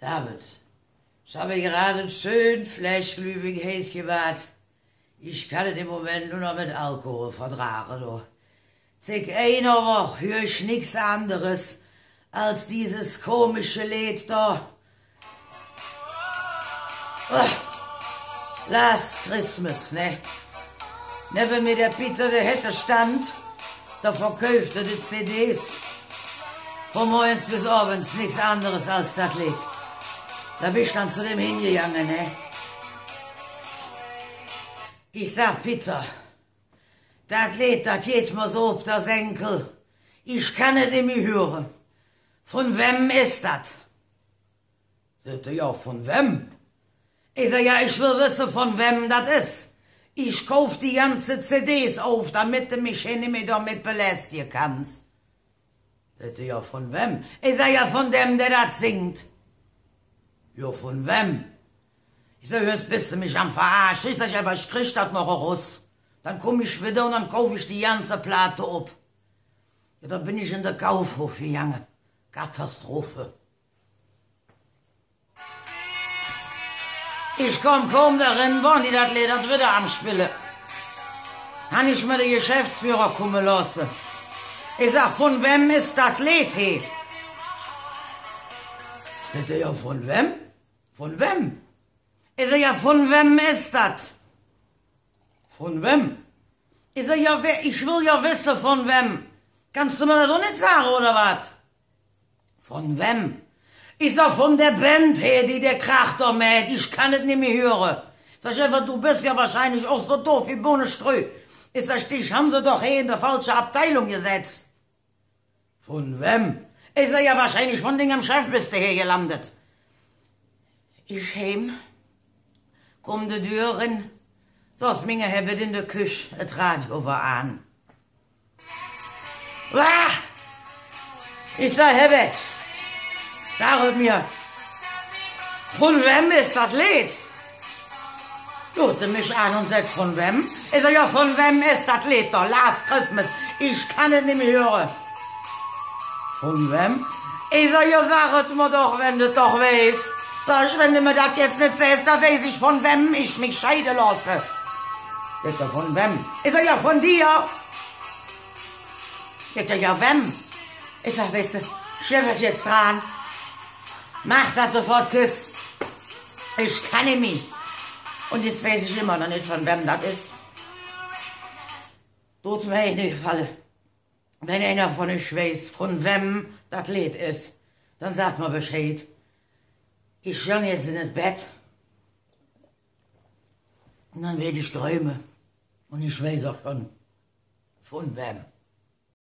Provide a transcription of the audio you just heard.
David, ich habe gerade schön fleischglühwig heiß gewahrt. Ich kann es im Moment nur noch mit Alkohol vertragen, du. Seit einer Woche höre ich nichts anderes als dieses komische Lied da. Last Christmas, ne? Neben mir der Peter, der hätte stand, da verkaufte die CDs. Von morgens bis abends nichts anderes als das Lied. Da bin ich dann zu dem hingegangen, ne? Ich sag, Peter, das Lied, das geht mir so auf der Senkel. Ich kann es nicht mehr hören. Von wem ist das? Sagt er, ja, von wem? Ich sag, ja, ich will wissen, von wem das ist. Ich kauf die ganze CDs auf, damit du mich hier nicht mehr damit belästigen kannst. Sagt er, ja, von wem? Ich sag, ja, von dem, der das singt. Ja, von wem? Ich sag, jetzt bist du mich am Verarschen. Ich sag, aber ich krieg das noch raus. Dann komm ich wieder und dann kauf ich die ganze Platte ab. Ja, da bin ich in der Kaufhof gegangen. Katastrophe. Ich komm kaum darin, waren die das Lied wieder am Spielen. Han ich mir den Geschäftsführer kommen lassen. Ich sag, von wem ist das Lied hier? Sagt er, ja, von wem? Von wem? Ich sag, ja, von wem ist das? Von wem? Ich sag, ja, ich will ja wissen, von wem. Kannst du mir das doch nicht sagen, oder was? Von wem? Ich sag, von der Band her, die der Krach da mäht. Ich kann es nicht mehr hören. Sag ich einfach, du bist ja wahrscheinlich auch so doof wie Bohneströ. Ich sag, dich haben sie doch hier in der falsche Abteilung gesetzt. Von wem? Ich sag, ja, wahrscheinlich von dem Chef bist du hier gelandet. Ich heim, komm die Tür rein, so ist meine Herbert in der Küche, das Radio war an. Ich sag, Herbert, sag mir, von wem ist das Lied? Guckte mich an und sagt, von wem? Ich sag, ja, von wem ist das Lied da? Last Christmas, ich kann es nicht mehr hören. Von wem? Ich sag, ja, sag es mir doch, wenn du doch weißt. Sag ich, wenn du mir das jetzt nicht sagst, dann weiß ich, von wem ich mich scheiden lasse. Sagt er, von wem? Ich sag, ja, von dir. Sagt er, ja, wem? Ich sag, weißt du, schiffert jetzt dran. Mach das sofort, küss. Ich kann nicht mehr. Und jetzt weiß ich immer noch nicht, von wem das ist. Tut mir eine Gefallen. Wenn einer von euch weiß, von wem das Lied ist, dann sagt mir Bescheid. Ich gehe jetzt in das Bett. Und dann werde ich träumen. Und ich weiß auch schon, von wem.